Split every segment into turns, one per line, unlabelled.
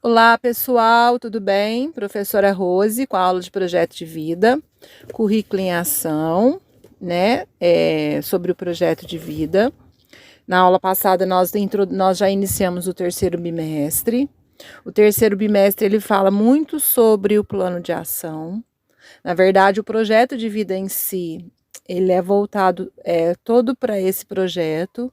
Olá, pessoal, tudo bem? Professora Rose, com a aula de projeto de vida, currículo em ação, né? Sobre o projeto de vida. Na aula passada, nós já iniciamos o terceiro bimestre. O terceiro bimestre, ele fala muito sobre o plano de ação. Na verdade, o projeto de vida em si, ele é voltado todo para esse projeto,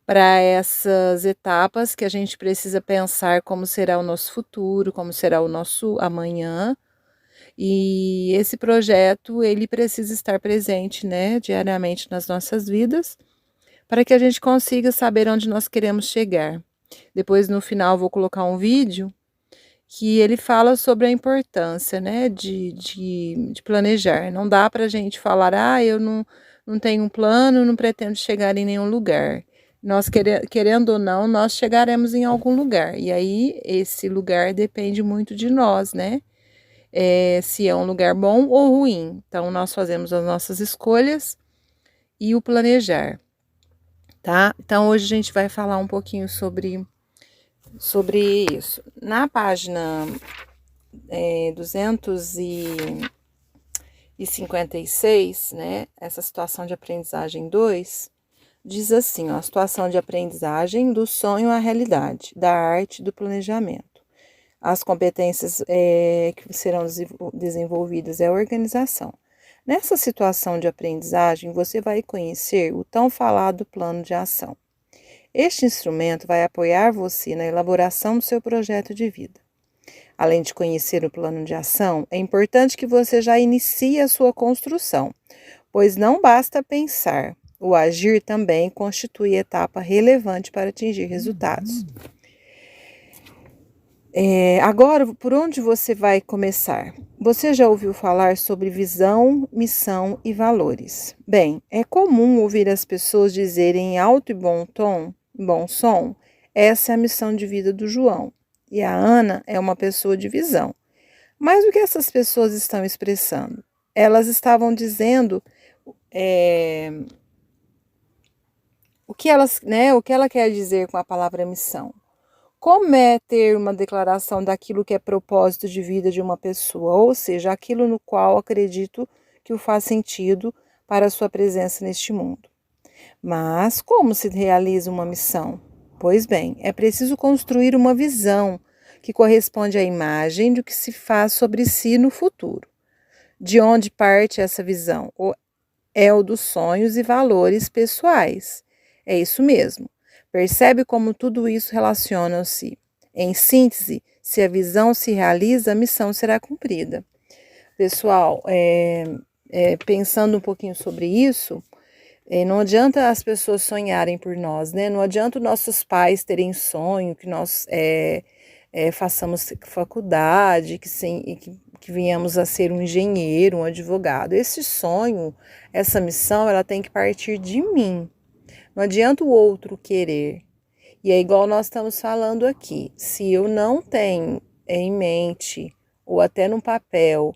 para essas etapas que a gente precisa pensar como será o nosso futuro, como será o nosso amanhã. E esse projeto, ele precisa estar presente, né, diariamente nas nossas vidas, para que a gente consiga saber onde nós queremos chegar. Depois, no final, vou colocar um vídeo que ele fala sobre a importância, né, de planejar. Não dá para a gente falar, eu não tenho um plano, não pretendo chegar em nenhum lugar. Nós, querendo ou não, nós chegaremos em algum lugar. E aí, esse lugar depende muito de nós, né? Se é um lugar bom ou ruim. Então, nós fazemos as nossas escolhas e o planejar, tá? Então, hoje a gente vai falar um pouquinho sobre isso. Na página 256, né? Essa situação de aprendizagem 2, diz assim, ó, a situação de aprendizagem do sonho à realidade, da arte do planejamento. As competências que serão desenvolvidas é a organização. Nessa situação de aprendizagem, você vai conhecer o tão falado plano de ação. Este instrumento vai apoiar você na elaboração do seu projeto de vida. Além de conhecer o plano de ação, é importante que você já inicie a sua construção, pois não basta pensar, o agir também constitui etapa relevante para atingir resultados. Agora, por onde você vai começar? Você já ouviu falar sobre visão, missão e valores? Bem, é comum ouvir as pessoas dizerem em alto e bom som, essa é a missão de vida do João. E a Ana é uma pessoa de visão. Mas o que essas pessoas estão expressando? Elas estavam dizendo o que ela quer dizer com a palavra missão. Como é ter uma declaração daquilo que é propósito de vida de uma pessoa, ou seja, aquilo no qual acredito que o faz sentido para a sua presença neste mundo. Mas como se realiza uma missão? Pois bem, é preciso construir uma visão que corresponde à imagem do que se faz sobre si no futuro. De onde parte essa visão? É o dos sonhos e valores pessoais. É isso mesmo. Percebe como tudo isso relaciona-se. Em síntese, se a visão se realiza, a missão será cumprida. Pessoal, pensando um pouquinho sobre isso, não adianta as pessoas sonharem por nós, né? Não adianta os nossos pais terem sonho, que nós façamos faculdade, que venhamos a ser um engenheiro, um advogado. Esse sonho, essa missão, ela tem que partir de mim. Não adianta o outro querer. E é igual nós estamos falando aqui. Se eu não tenho em mente, ou até no papel,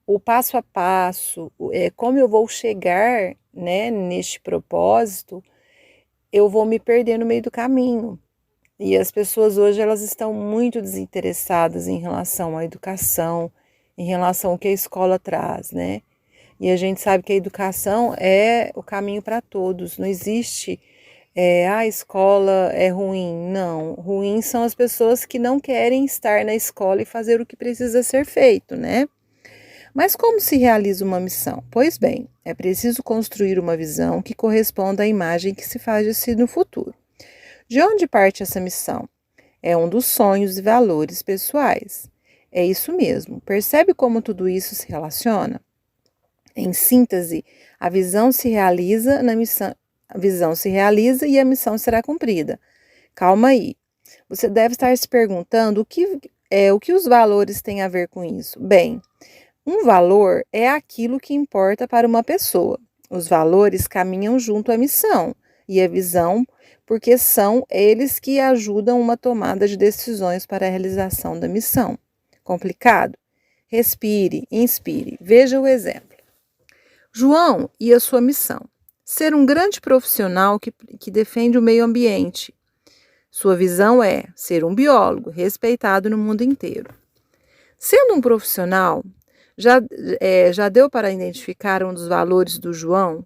o passo a passo, como eu vou chegar, né, neste propósito, eu vou me perder no meio do caminho. E as pessoas hoje, elas estão muito desinteressadas em relação à educação, em relação ao que a escola traz, né? E a gente sabe que a educação é o caminho para todos. Não existe, a escola é ruim. Não, ruim são as pessoas que não querem estar na escola e fazer o que precisa ser feito, né? Mas como se realiza uma missão? Pois bem, é preciso construir uma visão que corresponda à imagem que se faz de si no futuro. De onde parte essa missão? É um dos sonhos e valores pessoais. É isso mesmo. Percebe como tudo isso se relaciona? Em síntese, a visão se realiza e a missão será cumprida. Calma aí. Você deve estar se perguntando o que os valores têm a ver com isso. Bem, um valor é aquilo que importa para uma pessoa. Os valores caminham junto à missão e à visão, porque são eles que ajudam uma tomada de decisões para a realização da missão. Complicado? Respire, inspire. Veja o exemplo. João e a sua missão: ser um grande profissional que defende o meio ambiente. Sua visão é ser um biólogo respeitado no mundo inteiro. Sendo um profissional, já deu para identificar um dos valores do João,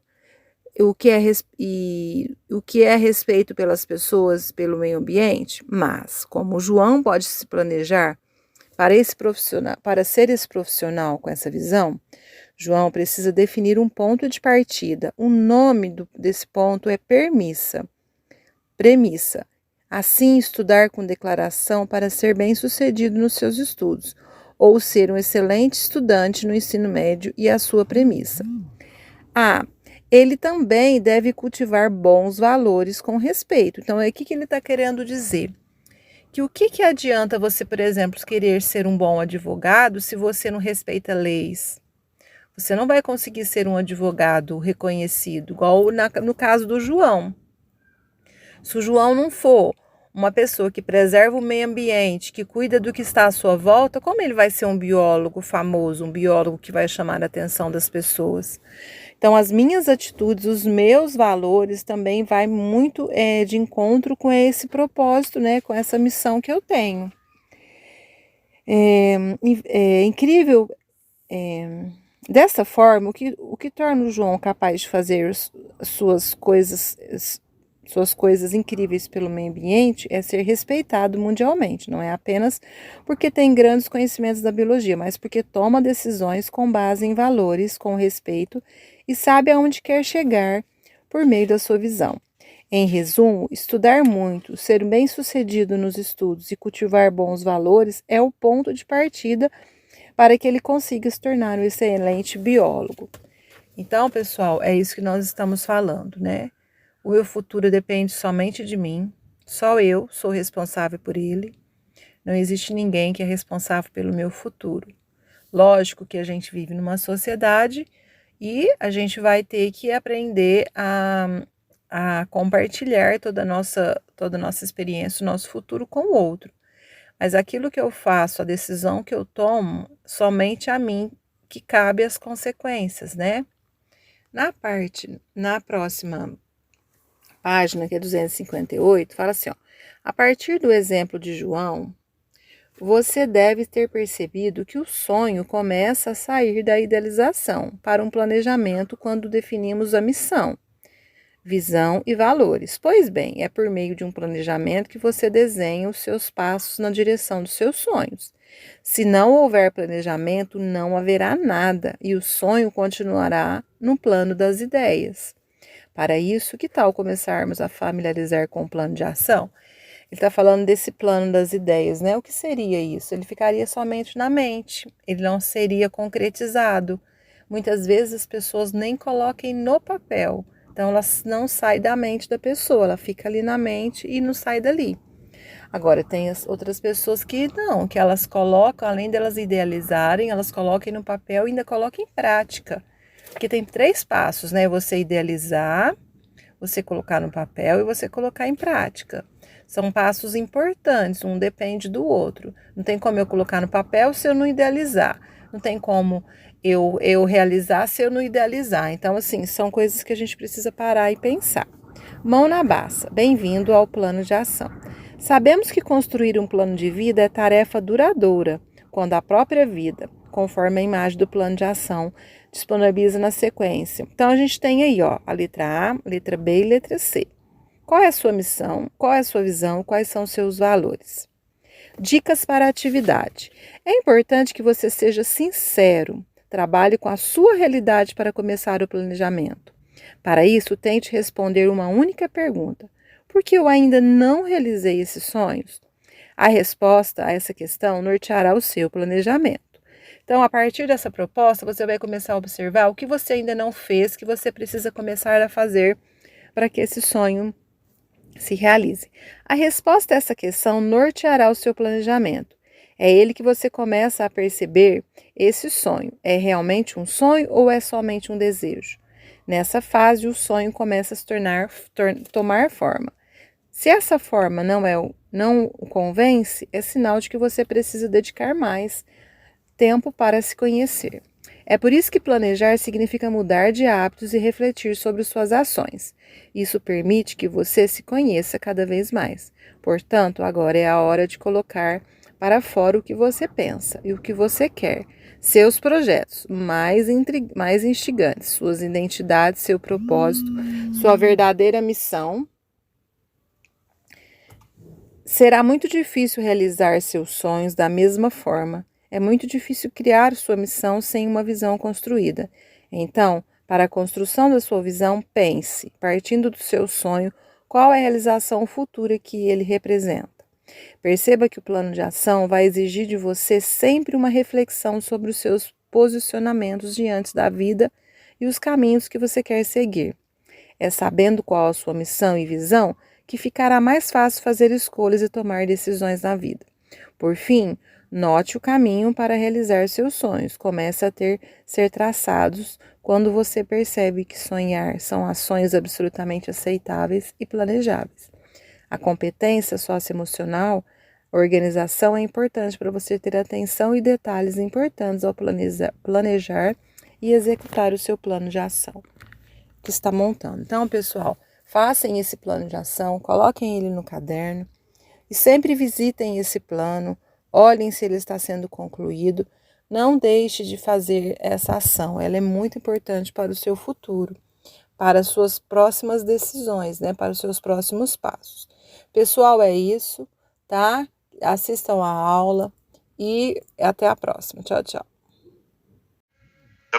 o que é respeito pelas pessoas, pelo meio ambiente? Mas, como o João pode se planejar para ser esse profissional com essa visão, João precisa definir um ponto de partida. O nome desse ponto é premissa. Assim, estudar com declaração para ser bem-sucedido nos seus estudos, ou ser um excelente estudante no ensino médio e a sua premissa. Ele também deve cultivar bons valores com respeito. Então, o que ele está querendo dizer? Que o que adianta você, por exemplo, querer ser um bom advogado se você não respeita leis? Você não vai conseguir ser um advogado reconhecido, igual no caso do João. Se o João não for uma pessoa que preserva o meio ambiente, que cuida do que está à sua volta, como ele vai ser um biólogo famoso, um biólogo que vai chamar a atenção das pessoas? Então, as minhas atitudes, os meus valores também vai muito de encontro com esse propósito, né, com essa missão que eu tenho. É incrível. Dessa forma, o que torna o João capaz de fazer suas coisas incríveis pelo meio ambiente é ser respeitado mundialmente. Não é apenas porque tem grandes conhecimentos da biologia, mas porque toma decisões com base em valores, com respeito e sabe aonde quer chegar por meio da sua visão. Em resumo, estudar muito, ser bem-sucedido nos estudos e cultivar bons valores é o ponto de partida para que ele consiga se tornar um excelente biólogo. Então, pessoal, é isso que nós estamos falando, né? O meu futuro depende somente de mim, só eu sou responsável por ele. Não existe ninguém que é responsável pelo meu futuro. Lógico que a gente vive numa sociedade e a gente vai ter que aprender a compartilhar toda a nossa experiência, o nosso futuro com o outro. Mas aquilo que eu faço, a decisão que eu tomo, somente a mim que cabe as consequências, né? Na próxima página, que é 258, fala assim, ó, a partir do exemplo de João, você deve ter percebido que o sonho começa a sair da idealização para um planejamento quando definimos a missão, visão e valores. Pois bem, é por meio de um planejamento que você desenha os seus passos na direção dos seus sonhos. Se não houver planejamento, não haverá nada e o sonho continuará no plano das ideias. Para isso, que tal começarmos a familiarizar com o plano de ação? Ele está falando desse plano das ideias, né? O que seria isso? Ele ficaria somente na mente, ele não seria concretizado. Muitas vezes as pessoas nem colocam no papel. Então, ela não sai da mente da pessoa, ela fica ali na mente e não sai dali. Agora, tem as outras pessoas que não, que elas colocam, além delas idealizarem, elas colocam no papel e ainda colocam em prática. Porque tem 3 passos, né? Você idealizar, você colocar no papel e você colocar em prática. São passos importantes, um depende do outro. Não tem como eu colocar no papel se eu não idealizar. Não tem como eu realizar se eu não idealizar. Então, assim, são coisas que a gente precisa parar e pensar. Mão na baça. Bem-vindo ao plano de ação. Sabemos que construir um plano de vida é tarefa duradoura, quando a própria vida, conforme a imagem do plano de ação, disponibiliza na sequência. Então, a gente tem aí, ó, a letra A, letra B e letra C. Qual é a sua missão? Qual é a sua visão? Quais são os seus valores? Dicas para a atividade. É importante que você seja sincero. Trabalhe com a sua realidade para começar o planejamento. Para isso, tente responder uma única pergunta. Por que eu ainda não realizei esses sonhos? A resposta a essa questão norteará o seu planejamento. Então, a partir dessa proposta, você vai começar a observar o que você ainda não fez, que você precisa começar a fazer para que esse sonho se realize. A resposta a essa questão norteará o seu planejamento. É ele que você começa a perceber esse sonho. É realmente um sonho ou é somente um desejo? Nessa fase, o sonho começa a se tomar forma. Se essa forma não o convence, é sinal de que você precisa dedicar mais tempo para se conhecer. É por isso que planejar significa mudar de hábitos e refletir sobre suas ações. Isso permite que você se conheça cada vez mais. Portanto, agora é a hora de colocar para fora o que você pensa e o que você quer, seus projetos mais instigantes, suas identidades, seu propósito, sua verdadeira missão. Será muito difícil realizar seus sonhos da mesma forma. É muito difícil criar sua missão sem uma visão construída. Então, para a construção da sua visão, pense, partindo do seu sonho, qual é a realização futura que ele representa. Perceba que o plano de ação vai exigir de você sempre uma reflexão sobre os seus posicionamentos diante da vida e os caminhos que você quer seguir. É sabendo qual a sua missão e visão que ficará mais fácil fazer escolhas e tomar decisões na vida. Por fim, note o caminho para realizar seus sonhos. Comece a ser traçados quando você percebe que sonhar são ações absolutamente aceitáveis e planejáveis. A competência socioemocional, organização é importante para você ter atenção e detalhes importantes ao planejar e executar o seu plano de ação que está montando. Então, pessoal, façam esse plano de ação, coloquem ele no caderno e sempre visitem esse plano, olhem se ele está sendo concluído. Não deixe de fazer essa ação, ela é muito importante para o seu futuro, para as suas próximas decisões, né, para os seus próximos passos. Pessoal, é isso, tá? Assistam a aula e até a próxima. Tchau, tchau.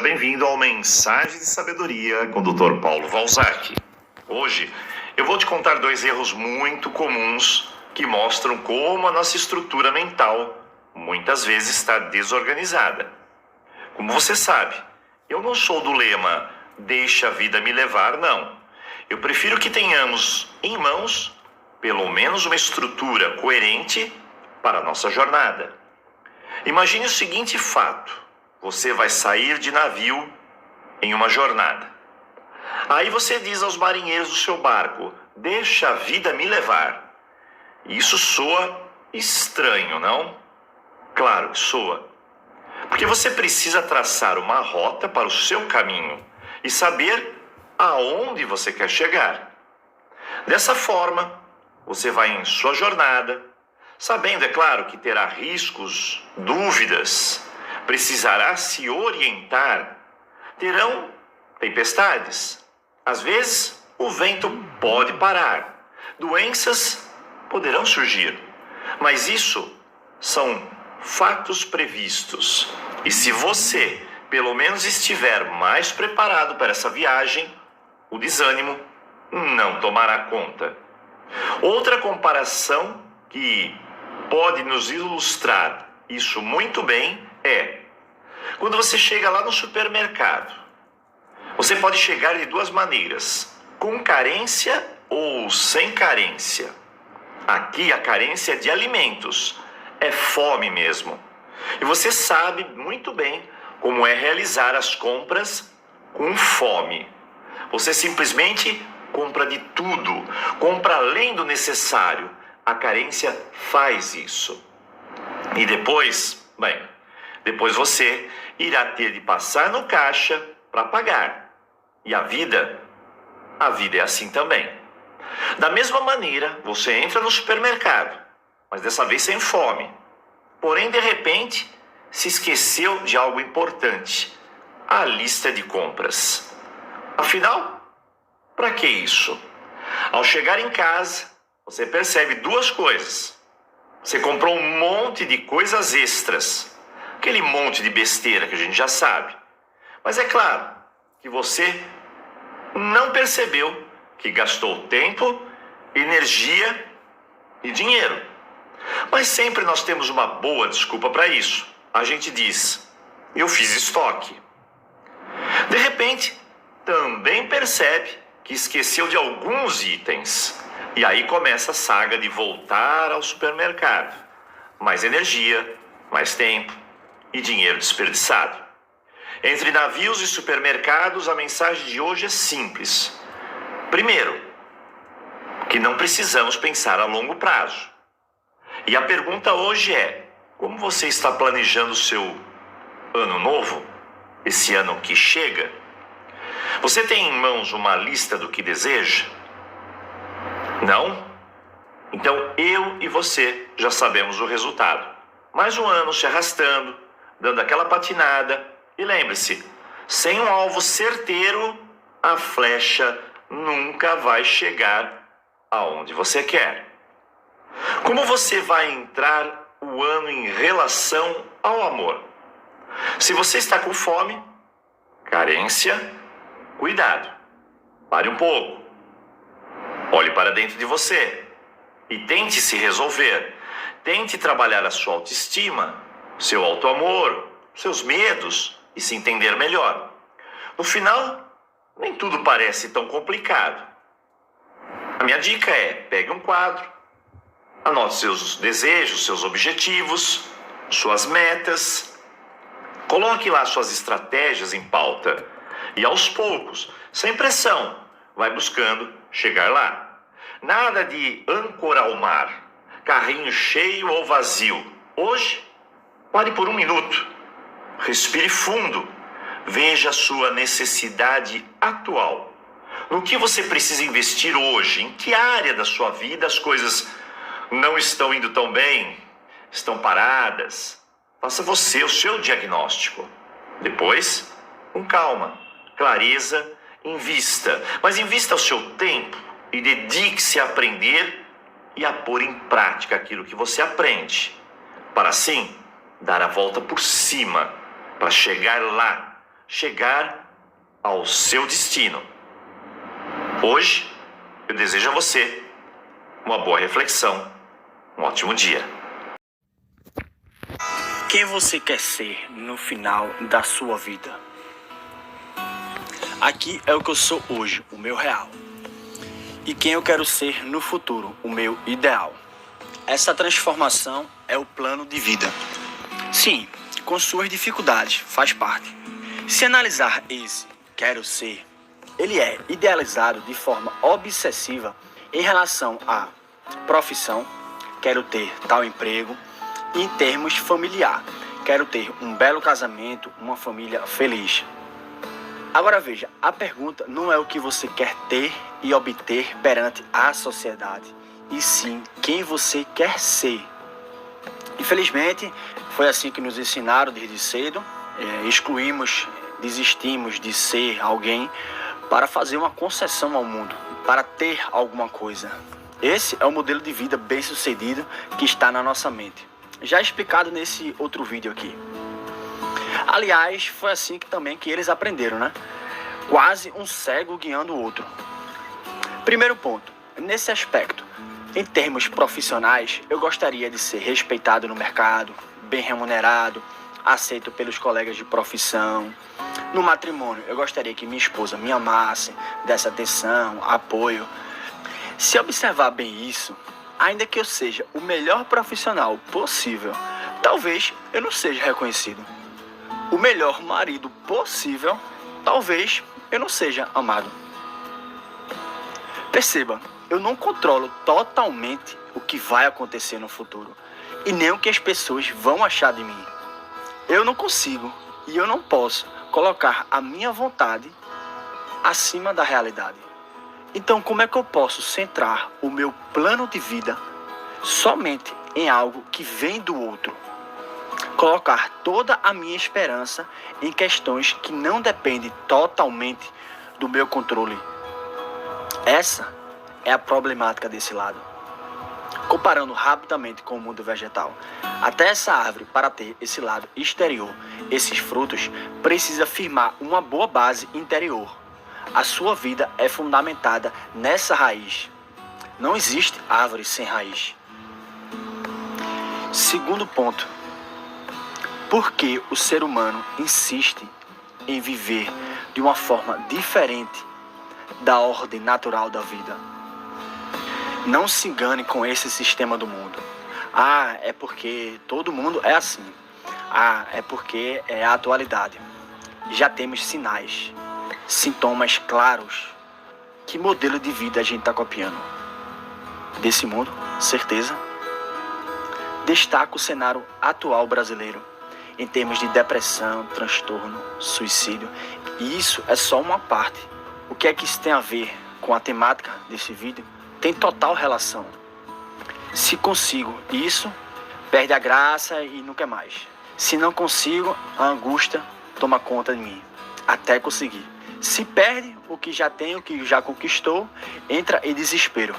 Bem-vindo ao Mensagem de Sabedoria com o Dr. Paulo Valzac. Hoje eu vou te contar 2 erros muito comuns que mostram como a nossa estrutura mental muitas vezes está desorganizada. Como você sabe, eu não sou do lema "deixa a vida me levar", não. Eu prefiro que tenhamos em mãos pelo menos uma estrutura coerente para a nossa jornada. Imagine o seguinte fato: você vai sair de navio em uma jornada. Aí você diz aos marinheiros do seu barco: "deixa a vida me levar". Isso soa estranho, não? Claro que soa. Porque você precisa traçar uma rota para o seu caminho e saber aonde você quer chegar. Dessa forma, você vai em sua jornada, sabendo, é claro, que terá riscos, dúvidas, precisará se orientar, terão tempestades. Às vezes, o vento pode parar, doenças poderão surgir, mas isso são fatos previstos. E se você, pelo menos, estiver mais preparado para essa viagem, o desânimo não tomará conta. Outra comparação que pode nos ilustrar isso muito bem é quando você chega lá no supermercado. Você pode chegar de 2 maneiras: com carência ou sem carência. Aqui a carência é de alimentos, é fome mesmo. E você sabe muito bem como é realizar as compras com fome. Você simplesmente compra de tudo, compra além do necessário. A carência faz isso. E depois você irá ter de passar no caixa para pagar. E a vida é assim também. Da mesma maneira, você entra no supermercado, mas dessa vez sem fome. Porém, de repente, se esqueceu de algo importante: a lista de compras. Afinal, para que isso? Ao chegar em casa, você percebe 2 coisas. Você comprou um monte de coisas extras, aquele monte de besteira que a gente já sabe. Mas é claro que você não percebeu que gastou tempo, energia e dinheiro. Mas sempre nós temos uma boa desculpa para isso. A gente diz: "eu fiz estoque". De repente, também percebe que esqueceu de alguns itens. E aí começa a saga de voltar ao supermercado. Mais energia, mais tempo e dinheiro desperdiçado. Entre navios e supermercados, a mensagem de hoje é simples. Primeiro, que não precisamos pensar a longo prazo. E a pergunta hoje é: como você está planejando o seu ano novo? esse ano que chega? Você tem em mãos uma lista do que deseja? Não? Então eu e você já sabemos o resultado. Mais um ano se arrastando, dando aquela patinada. E lembre-se, sem um alvo certeiro, a flecha nunca vai chegar aonde você quer. Como você vai entrar o ano em relação ao amor? Se você está com fome, carência, cuidado. Pare um pouco. Olhe para dentro de você e tente se resolver. Tente trabalhar a sua autoestima, seu autoamor, seus medos e se entender melhor. No final, nem tudo parece tão complicado. A minha dica é: pegue um quadro, anote seus desejos, seus objetivos, suas metas, coloque lá suas estratégias em pauta e aos poucos, sem pressão, vai buscando chegar lá. Nada de âncora ao mar, carrinho cheio ou vazio. Hoje, pare por um minuto, respire fundo, veja a sua necessidade atual. No que você precisa investir hoje? Em que área da sua vida as coisas não estão indo tão bem? Estão paradas? Faça você o seu diagnóstico. Depois, com calma, clareza, invista. Mas invista o seu tempo e dedique-se a aprender e a pôr em prática aquilo que você aprende. Para assim, dar a volta por cima, para chegar lá, chegar ao seu destino. Hoje, eu desejo a você uma boa reflexão, um ótimo dia.
Quem você quer ser no final da sua vida? Aqui é o que eu sou hoje, o meu real. E quem eu quero ser no futuro, o meu ideal. Essa transformação é o plano de vida. Sim, com suas dificuldades, faz parte. Se analisar esse quero ser, ele é idealizado de forma obsessiva em relação à profissão, quero ter tal emprego, e em termos familiar, quero ter um belo casamento, uma família feliz. Agora veja, a pergunta não é o que você quer ter e obter perante a sociedade, e sim quem você quer ser. Infelizmente, foi assim que nos ensinaram desde cedo, desistimos de ser alguém para fazer uma concessão ao mundo, para ter alguma coisa. Esse é o modelo de vida bem-sucedido que está na nossa mente. Já explicado nesse outro vídeo aqui. Aliás, foi assim que eles aprenderam, né? Quase um cego guiando o outro. Primeiro ponto, nesse aspecto, em termos profissionais, eu gostaria de ser respeitado no mercado, bem remunerado, aceito pelos colegas de profissão. No matrimônio, eu gostaria que minha esposa me amasse, desse atenção, apoio. Se observar bem isso, ainda que eu seja o melhor profissional possível, talvez eu não seja reconhecido. O melhor marido possível, talvez eu não seja amado. Perceba, eu não controlo totalmente o que vai acontecer no futuro e nem o que as pessoas vão achar de mim. Eu não consigo e eu não posso colocar a minha vontade acima da realidade. Então, como é que eu posso centrar o meu plano de vida somente em algo que vem do outro? Colocar toda a minha esperança em questões que não dependem totalmente do meu controle. Essa é a problemática desse lado. Comparando rapidamente com o mundo vegetal, até essa árvore, para ter esse lado exterior, esses frutos, precisa firmar uma boa base interior. A sua vida é fundamentada nessa raiz. Não existe árvore sem raiz. Segundo ponto. Por que o ser humano insiste em viver de uma forma diferente da ordem natural da vida? Não se engane com esse sistema do mundo. Ah, é porque todo mundo é assim. Ah, é porque é a atualidade. Já temos sinais, sintomas claros. Que modelo de vida a gente está copiando? Desse mundo, certeza. Destaca o cenário atual brasileiro. em termos de depressão, transtorno, suicídio. E isso é só uma parte. O que é que isso tem a ver com a temática desse vídeo? Tem total relação. Se consigo isso, perde a graça e nunca mais. Se não consigo, a angústia toma conta de mim, até conseguir. Se perde o que já tem, o que já conquistou, entra em desespero.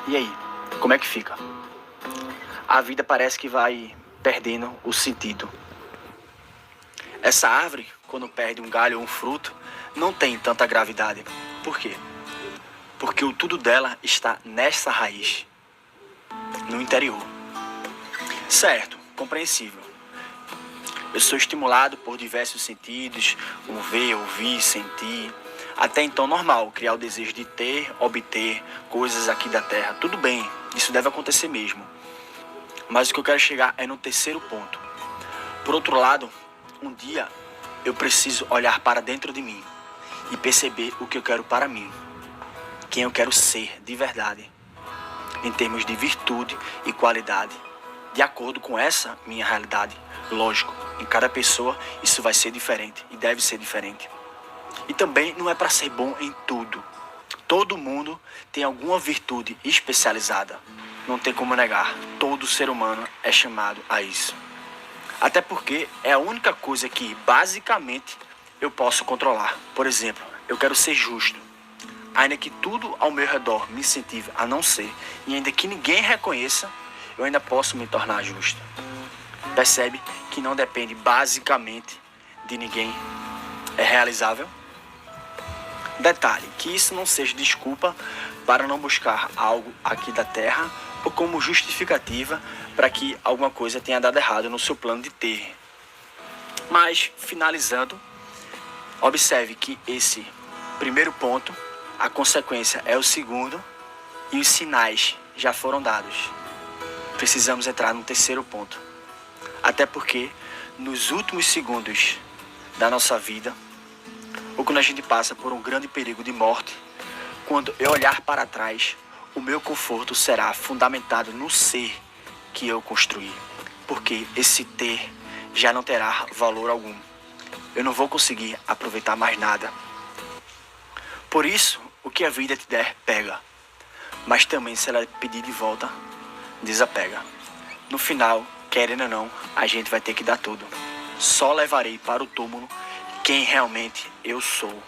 E aí, como é que fica? A vida parece que vai perdendo o sentido. Essa árvore, quando perde um galho ou um fruto, não tem tanta gravidade. Por quê? Porque o tudo dela está nessa raiz, no interior. Certo, compreensível. Eu sou estimulado por diversos sentidos, como ver, ouvir, sentir. Até então normal, criar o desejo de ter, obter coisas aqui da terra. Tudo bem, isso deve acontecer mesmo. Mas o que eu quero chegar é no terceiro ponto. Por outro lado, um dia eu preciso olhar para dentro de mim e perceber o que eu quero para mim. Quem eu quero ser de verdade, em termos de virtude e qualidade, de acordo com essa minha realidade. Lógico, em cada pessoa isso vai ser diferente e deve ser diferente. E também não é para ser bom em tudo. Todo mundo tem alguma virtude especializada. Não tem como negar, todo ser humano é chamado a isso. Até porque é a única coisa que basicamente eu posso controlar. Por exemplo, eu quero ser justo. Ainda que tudo ao meu redor me incentive a não ser, e ainda que ninguém reconheça, eu ainda posso me tornar justo. Percebe que não depende basicamente de ninguém. É realizável? Detalhe, que isso não seja desculpa para não buscar algo aqui da terra ou como justificativa para que alguma coisa tenha dado errado no seu plano de ter. Mas, finalizando, observe que esse primeiro ponto, a consequência é o segundo e os sinais já foram dados. Precisamos entrar no terceiro ponto. Até porque, nos últimos segundos da nossa vida, ou quando a gente passa por um grande perigo de morte, quando eu olhar para trás, o meu conforto será fundamentado no ser que eu construí. Porque esse ter já não terá valor algum. Eu não vou conseguir aproveitar mais nada. Por isso, o que a vida te der, pega. Mas também, se ela pedir de volta, desapega. No final, querendo ou não, a gente vai ter que dar tudo. Só levarei para o túmulo quem realmente eu sou.